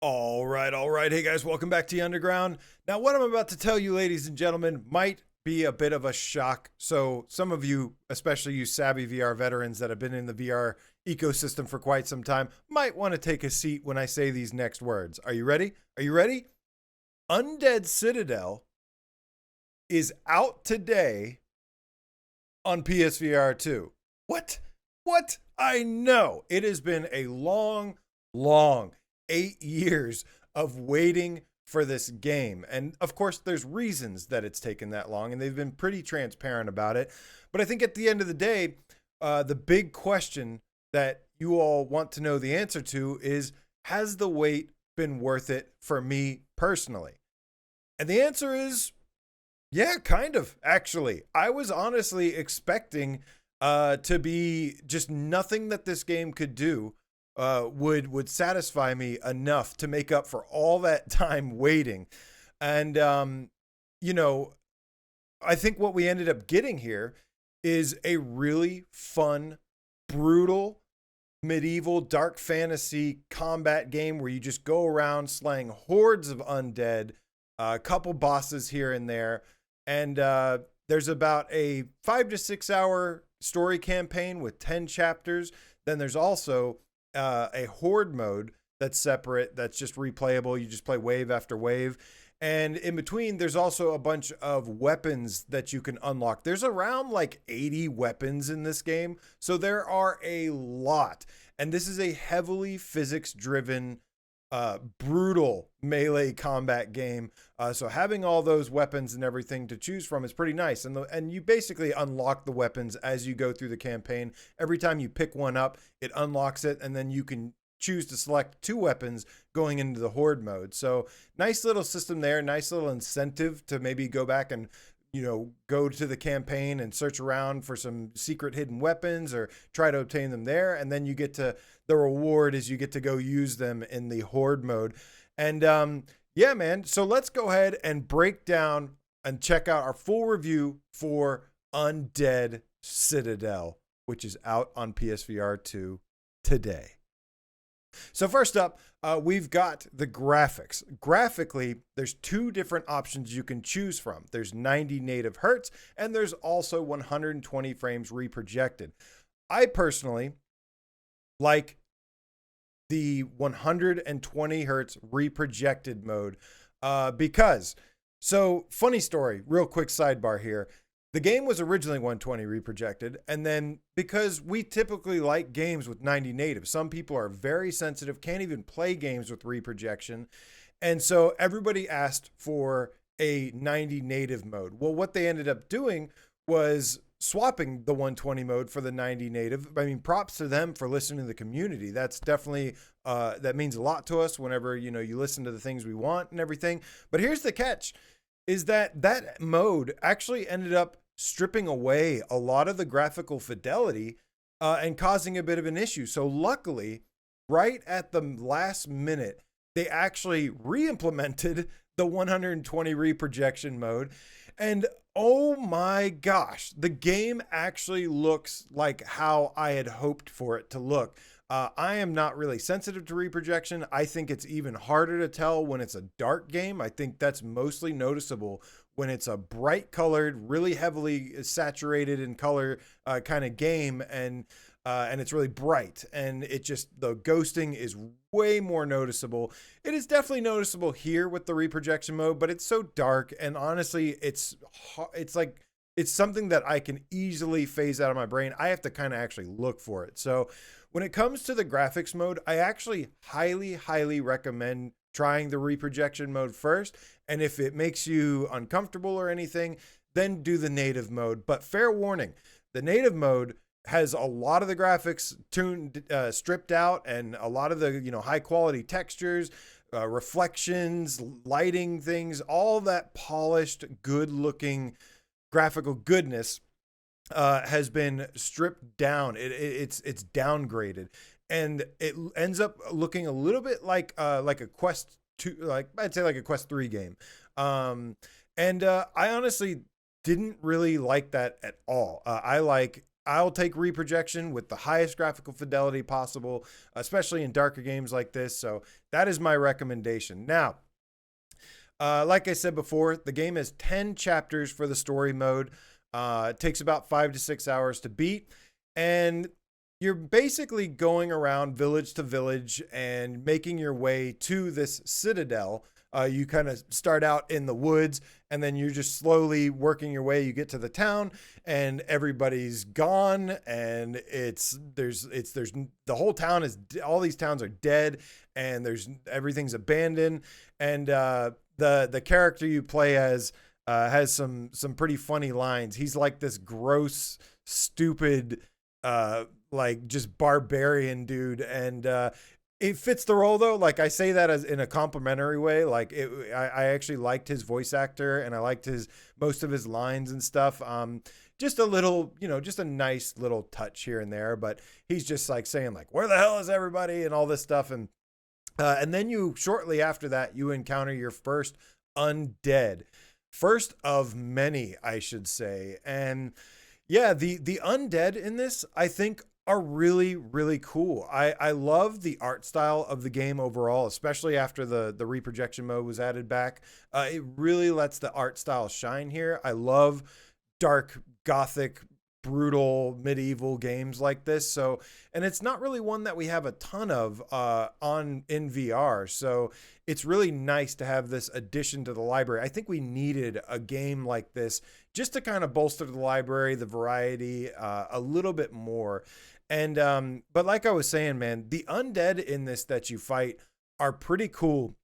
All right, all right. Hey guys, welcome back to the Underground. Now, what I'm about to tell you, ladies and gentlemen, might be a bit of a shock. So, some of you, especially you savvy VR veterans that have been in the VR ecosystem for quite some time, might want to take a seat when I say these next words. Are you ready? Are you ready? Undead Citadel is out today on PSVR2. What? What? I know. It has been a long 8 years of waiting for this game. And of course, there's reasons that it's taken that long, and they've been pretty transparent about it. But I think at the end of the day, the big question that you all want to know the answer to is, has the wait been worth it for me personally? And the answer is, yeah, kind of, actually. I was honestly expecting to be just nothing that this game could do would satisfy me enough to make up for all that time waiting. And you know, I think what we ended up getting here is a really fun, brutal, medieval dark fantasy combat game where you just go around slaying hordes of undead, a couple bosses here and there, and there's about a 5 to 6 hour story campaign with 10 chapters. Then there's also a horde mode that's separate, that's just replayable. You just play wave after wave. And in between, there's also a bunch of weapons that you can unlock. There's around like 80 weapons in this game. So there are a lot. And this is a heavily physics driven, brutal melee combat game. So having all those weapons and everything to choose from is pretty nice. And you basically unlock the weapons as you go through the campaign. Every time you pick one up, it unlocks it, and then you can choose to select two weapons going into the horde mode. So nice little system there, nice little incentive to maybe go back and go to the campaign and search around for some secret hidden weapons or try to obtain them there. And then you get to, the reward is you get to go use them in the horde mode. And yeah, man. So let's go ahead and break down and check out our full review for Undead Citadel, which is out on PSVR 2 today. So first up, we've got the graphics. Graphically, there's two different options you can choose from. There's 90 native hertz, and there's also 120 frames reprojected. I personally like the 120 hertz reprojected mode because, so funny story, real quick sidebar here. The game was originally 120 reprojected, and then because we typically like games with 90 native, some people are very sensitive, can't even play games with reprojection, and so everybody asked for a 90 native mode. Well, what they ended up doing was swapping the 120 mode for the 90 native. I mean, props to them for listening to the community. That's definitely, that means a lot to us whenever, you listen to the things we want and everything. But here's the catch, is that mode actually ended up stripping away a lot of the graphical fidelity and causing a bit of an issue. So luckily, right at the last minute, they actually re-implemented the 120 reprojection mode. And oh my gosh, the game actually looks like how I had hoped for it to look. I am not really sensitive to reprojection. I think it's even harder to tell when it's a dark game. I think that's mostly noticeable when it's a bright colored, really heavily saturated in color kind of game, and it's really bright, and it just, the ghosting is way more noticeable. It is definitely noticeable here with the reprojection mode, but it's so dark, and honestly, it's like, it's something that I can easily phase out of my brain. I have to kind of actually look for it. So when it comes to the graphics mode, I actually highly recommend trying the reprojection mode first. And if it makes you uncomfortable or anything, then do the native mode. But fair warning, the native mode has a lot of the graphics stripped out, and a lot of the high quality textures, reflections, lighting things, all that polished, good looking graphical goodness has been stripped down. It's downgraded, and it ends up looking a little bit like a Quest 2, like I'd say like a Quest 3 game. And I honestly didn't really like that at all. I'll take reprojection with the highest graphical fidelity possible, especially in darker games like this. So that is my recommendation. Now, like I said before, the game has 10 chapters for the story mode. It takes about 5 to 6 hours to beat. And you're basically going around village to village and making your way to this citadel. You kind of start out in the woods, and then you're just slowly working your way. You get to the town, and everybody's gone, and the whole town is, all these towns are dead, and everything's abandoned. And the character you play as has some pretty funny lines. He's like this gross, stupid, like just barbarian dude, and it fits the role though. Like, I say that as in a complimentary way. Like, I actually liked his voice actor, and I liked most of his lines and stuff. Just a little, just a nice little touch here and there, but he's just like saying like, "Where the hell is everybody?" and all this stuff. And then you, shortly after that, you encounter your first undead, first of many, I should say. And yeah, the undead in this, I think, are really, really cool. I love the art style of the game overall, especially after the reprojection mode was added back. It really lets the art style shine here. I love dark, gothic, brutal, medieval games like this. So, and it's not really one that we have a ton of in VR. So it's really nice to have this addition to the library. I think we needed a game like this just to kind of bolster the library, the variety, a little bit more. And but like I was saying, man, the undead in this that you fight are pretty cool.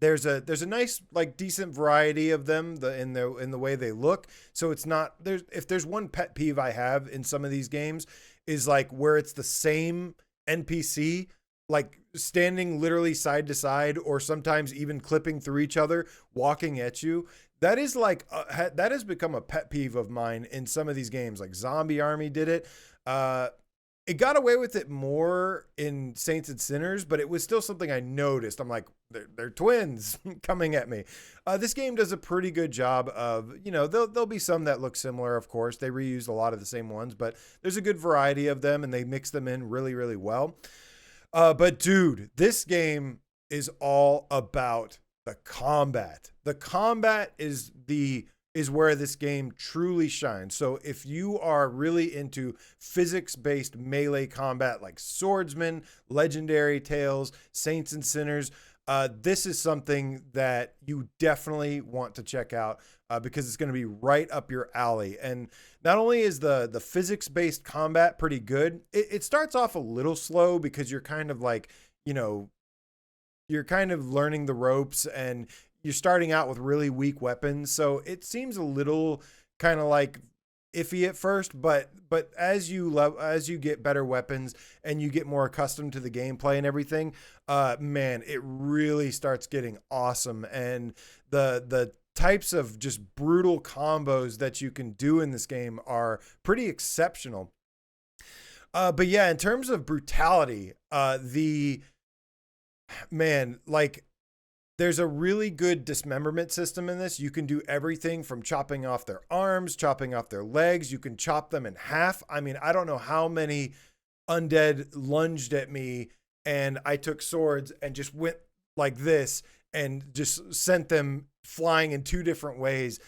There's a nice, like, decent variety of them in the way they look. So it's not, if there's one pet peeve I have in some of these games, is like where it's the same NPC, like standing literally side to side, or sometimes even clipping through each other, walking at you. That is like that has become a pet peeve of mine in some of these games. Like Zombie Army did it. It got away with it more in Saints and Sinners, but it was still something I noticed. I'm like, they're twins coming at me. This game does a pretty good job of, there'll be some that look similar, of course. They reused a lot of the same ones, but there's a good variety of them, and they mix them in really, really well. But dude, this game is all about the combat. The combat is where this game truly shines. So if you are really into physics-based melee combat like Swordsman, Legendary Tales, Saints and Sinners, this is something that you definitely want to check out because it's going to be right up your alley. And not only is the physics-based combat pretty good, it starts off a little slow because you're kind of like, you're kind of learning the ropes, and you're starting out with really weak weapons. So it seems a little kind of like iffy at first, but as you get better weapons and you get more accustomed to the gameplay and everything, man, it really starts getting awesome. And the types of just brutal combos that you can do in this game are pretty exceptional. But yeah, in terms of brutality, there's a really good dismemberment system in this. You can do everything from chopping off their arms, chopping off their legs. You can chop them in half. I mean, I don't know how many undead lunged at me, and I took swords and just went like this and just sent them flying in 2 different ways.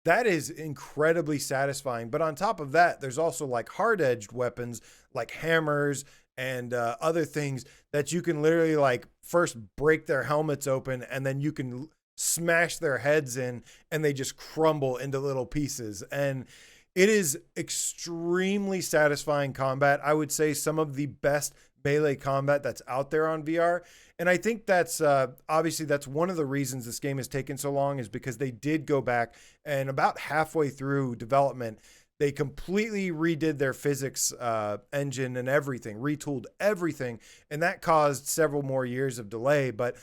That is incredibly satisfying. But on top of that, there's also like hard-edged weapons like hammers and other things that you can literally like first break their helmets open, and then you can smash their heads in, and they just crumble into little pieces. And it is extremely satisfying combat. I would say some of the best melee combat that's out there on VR. And I think that's obviously that's one of the reasons this game has taken so long, is because they did go back, and about halfway through development, they completely redid their physics engine and everything, retooled everything, and that caused several more years of delay. But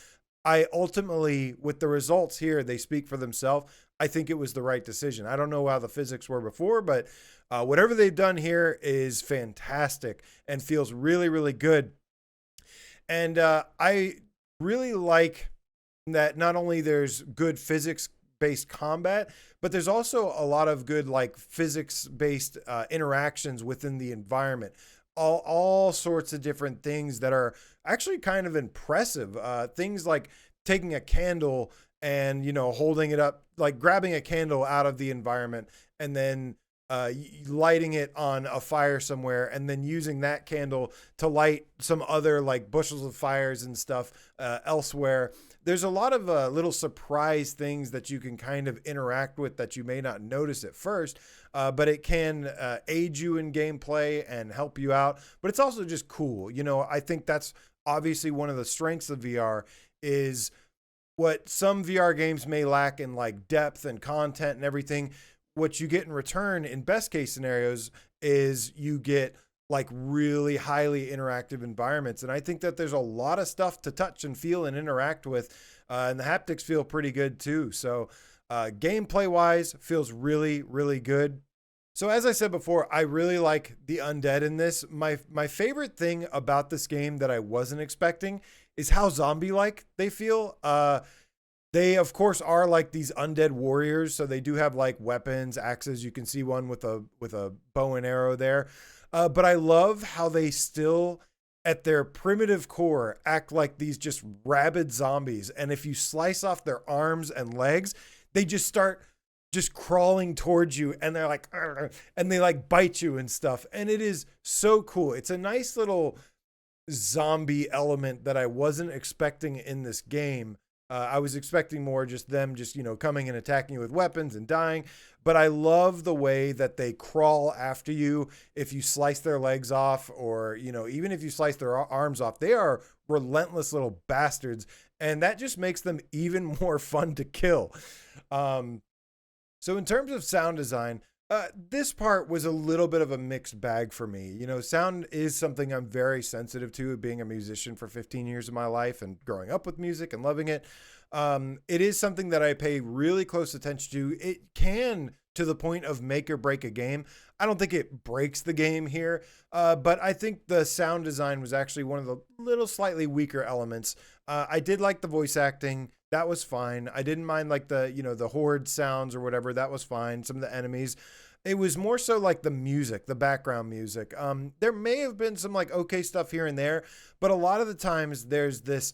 I ultimately, with the results here, they speak for themselves. I think it was the right decision. I don't know how the physics were before, but whatever they've done here is fantastic and feels really, really good. And I really like that not only there's good physics based combat, but there's also a lot of good like physics based interactions within the environment. All sorts of different things that are actually kind of impressive. Things like taking a candle and, you know, holding it up, like grabbing a candle out of the environment and then lighting it on a fire somewhere, and then using that candle to light some other like bushels of fires and stuff elsewhere. There's a lot of little surprise things that you can kind of interact with that you may not notice at first, but it can aid you in gameplay and help you out. But it's also just cool. You know, I think that's obviously one of the strengths of VR is what some VR games may lack in like depth and content and everything. What you get in return in best case scenarios is you get like really highly interactive environments. And I think that there's a lot of stuff to touch and feel and interact with. And the haptics feel pretty good too. So gameplay wise feels really, really good. So as I said before, I really like the undead in this. My favorite thing about this game that I wasn't expecting is how zombie-like they feel. They, of course, are like these undead warriors, so they do have like weapons, axes. You can see one with a bow and arrow there. But I love how they still, at their primitive core, act like these just rabid zombies. And if you slice off their arms and legs, they just start just crawling towards you, and they're like, "Arr," and they like bite you and stuff. And it is so cool. It's a nice little zombie element that I wasn't expecting in this game. I was expecting more just them just, you know, coming and attacking you with weapons and dying. But I love the way that they crawl after you if you slice their legs off, or, you know, even if you slice their arms off. They are relentless little bastards. And that just makes them even more fun to kill. So in terms of sound design, this part was a little bit of a mixed bag for me. You know, sound is something I'm very sensitive to, being a musician for 15 years of my life and growing up with music and loving it. It is something that I pay really close attention to. It can, to the point of make or break a game. I don't think it breaks the game here, but I think the sound design was actually one of the little slightly weaker elements. I did like the voice acting. That was fine. I didn't mind like the, you know, the horde sounds or whatever. That was fine. Some of the enemies. It was more so like the music, the background music. There may have been some like okay stuff here and there, but a lot of the times there's this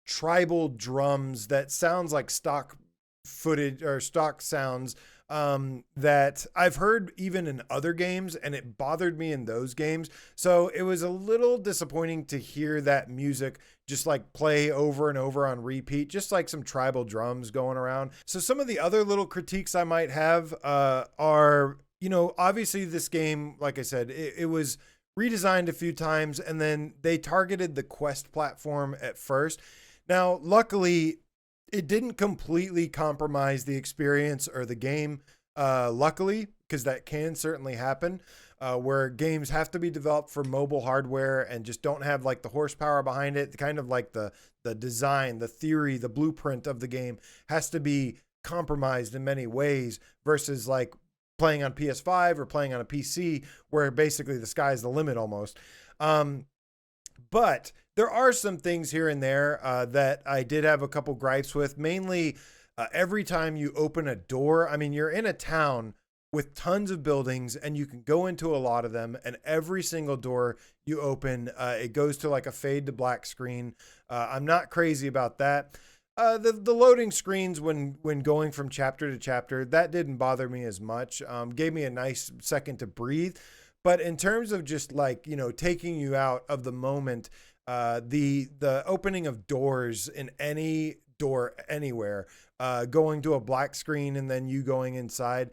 tribal drums that sounds like stock footage or stock sounds that I've heard even in other games, and it bothered me in those games. So it was a little disappointing to hear that music just like play over and over on repeat, just like some tribal drums going around. So some of the other little critiques I might have are, you know, obviously this game, like I said, it was redesigned a few times, and then they targeted the quest platform at first. Now, luckily, it didn't completely compromise the experience or the game, luckily, because that can certainly happen, where games have to be developed for mobile hardware and just don't have like the horsepower behind it. Kind of like the design, the theory, the blueprint of the game has to be compromised in many ways versus like playing on PS5 or playing on a PC, where basically the sky's the limit almost. But there are some things here and there that I did have a couple gripes with. Mainly, every time you open a door, I mean, you're in a town with tons of buildings, and you can go into a lot of them, and every single door you open, it goes to like a fade to black screen. I'm not crazy about that. The loading screens when going from chapter to chapter, that didn't bother me as much. Gave me a nice second to breathe. But in terms of just like, you know, taking you out of the moment, the opening of doors in any door anywhere, going to a black screen and then you going inside,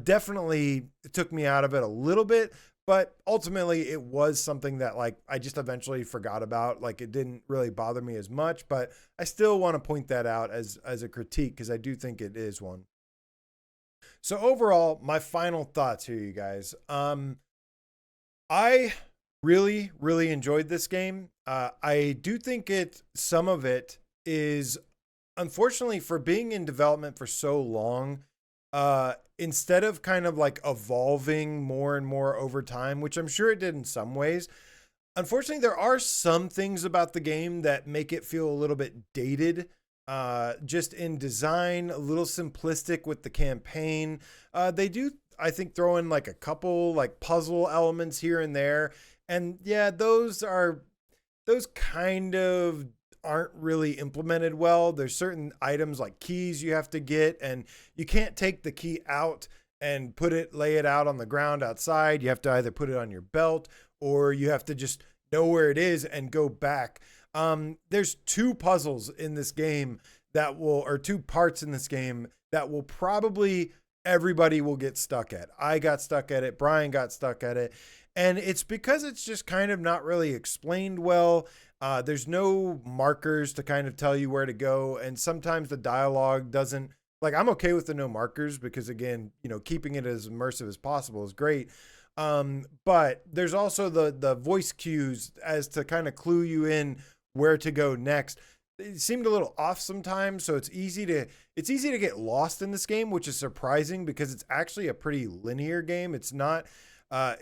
definitely took me out of it a little bit. But ultimately, it was something that like I just eventually forgot about. Like it didn't really bother me as much, but I still want to point that out as a critique, because I do think it is one. So overall, my final thoughts here, you guys. I really, really enjoyed this game. I do think some of it is, unfortunately, for being in development for so long, instead of kind of like evolving more and more over time, which I'm sure it did in some ways, unfortunately, there are some things about the game that make it feel a little bit dated. just in design, a little simplistic with the campaign. They do, I think, throw in like a couple like puzzle elements here and there. And yeah, those kind of aren't really implemented well. There's certain items like keys you have to get, and you can't take the key out and lay it out on the ground outside. You have to either put it on your belt or you have to just know where it is and go back. There's two puzzles in this game or two parts in this game that will probably everybody will get stuck at. I got stuck at it. Brian got stuck at it. And it's because it's just kind of not really explained well. There's no markers to kind of tell you where to go. And sometimes the dialogue doesn't, like, I'm okay with the no markers because, again, keeping it as immersive as possible is great. But there's also the voice cues as to kind of clue you in where to go next. It seemed a little off sometimes, so it's easy to get lost in this game, which is surprising because it's actually a pretty linear game. It's not a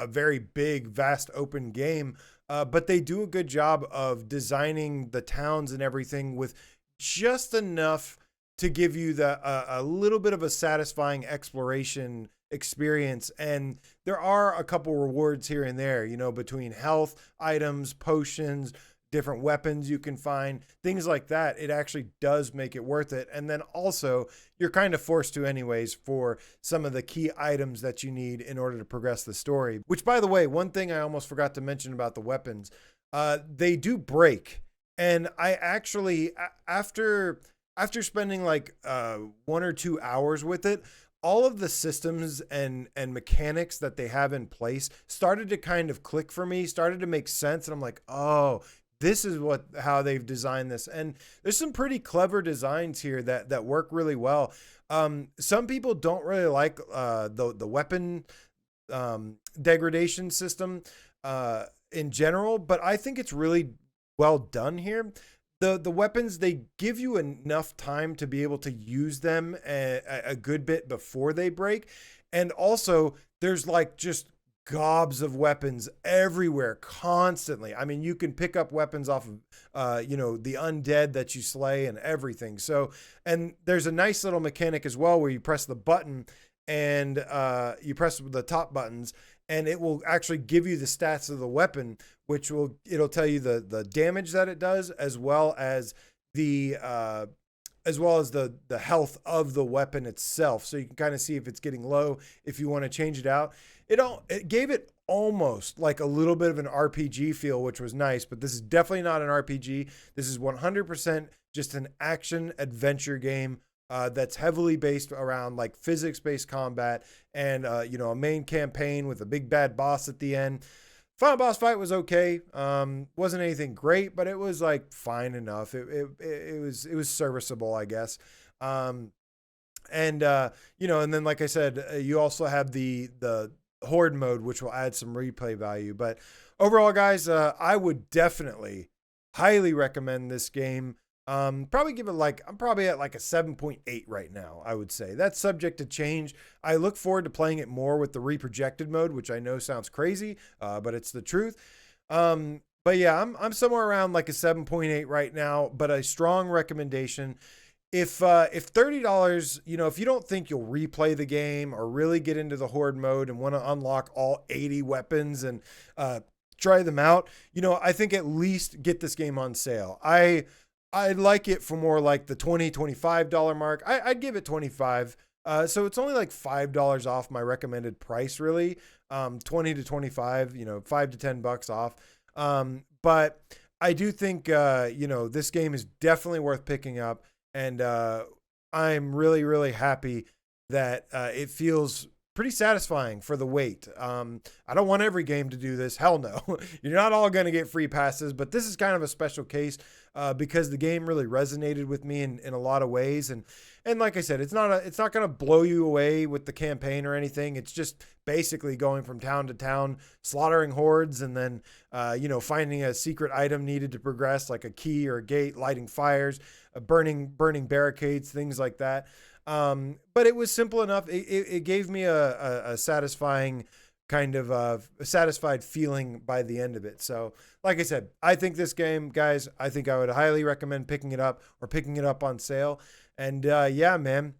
very big, vast open game, but they do a good job of designing the towns and everything with just enough to give you a little bit of a satisfying exploration experience. And there are a couple rewards here and there, between health items, potions, different weapons you can find, things like that. It actually does make it worth it. And then also you're kind of forced to anyways for some of the key items that you need in order to progress the story, which, by the way, one thing I almost forgot to mention about the weapons, they do break. And I actually, after spending like 1 or 2 hours with it, all of the systems and mechanics that they have in place started to kind of click for me, started to make sense. And I'm like, oh, this is how they've designed this. And there's some pretty clever designs here that work really well. Some people don't really like the weapon degradation system in general, but I think it's really well done here. The weapons, they give you enough time to be able to use them a good bit before they break. And also there's like just gobs of weapons everywhere constantly. I mean, you can pick up weapons off of, the undead that you slay and everything. So, and there's a nice little mechanic as well where you press the button and you press the top buttons and it will actually give you the stats of the weapon, which it'll tell you the damage that it does, as well as the health of the weapon itself. So you can kind of see if it's getting low, if you want to change it out. It gave it almost like a little bit of an RPG feel, which was nice, but this is definitely not an RPG. This is 100% just an action adventure game that's heavily based around like physics-based combat and a main campaign with a big bad boss at the end. Final boss fight was okay. Wasn't anything great, but it was like fine enough. It was serviceable, I guess. And then like I said, you also have the horde mode, which will add some replay value. But overall, guys, I would definitely highly recommend this game. Probably give it I'm probably at like a 7.8 right now, I would say. That's subject to change. I look forward to playing it more with the reprojected mode, which I know sounds crazy, but it's the truth. But yeah, I'm somewhere around like a 7.8 right now, but a strong recommendation. If $30, if you don't think you'll replay the game or really get into the horde mode and want to unlock all 80 weapons and try them out, I think at least get this game on sale. I'd like it for more like the $20, $25 mark. I'd give it 25. So it's only like $5 off my recommended price, really. 20 to 25, $5 to $10 off. But I do think, this game is definitely worth picking up. And I'm really, really happy that it feels pretty satisfying for the wait. I don't want every game to do this. Hell no. You're not all going to get free passes, but this is kind of a special case because the game really resonated with me in a lot of ways. And like I said, it's not going to blow you away with the campaign or anything. It's just basically going from town to town, slaughtering hordes, and then, finding a secret item needed to progress, like a key or a gate, lighting fires, burning barricades, things like that. But it was simple enough. It gave me a satisfying kind of a satisfied feeling by the end of it. So, like I said, I think this game, guys, I think I would highly recommend picking it up or picking it up on sale. And yeah, man,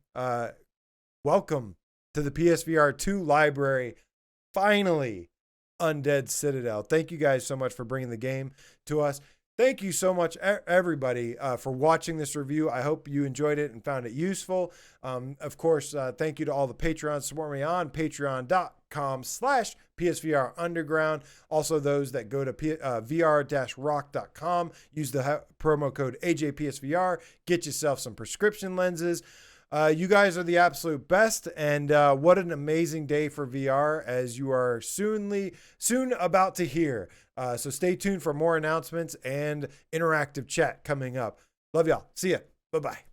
welcome to the PSVR2 library. Finally, Undead Citadel. Thank you guys so much for bringing the game to us. Thank you so much, everybody, for watching this review. I hope you enjoyed it and found it useful. Of course, thank you to all the Patreons. Support me on patreon.com/PSVR Underground. Also, those that go to VR-rock.com, use the promo code AJPSVR, get yourself some prescription lenses. You guys are the absolute best, and what an amazing day for VR, as you are soon about to hear. So stay tuned for more announcements and interactive chat coming up. Love y'all. See ya. Bye-bye.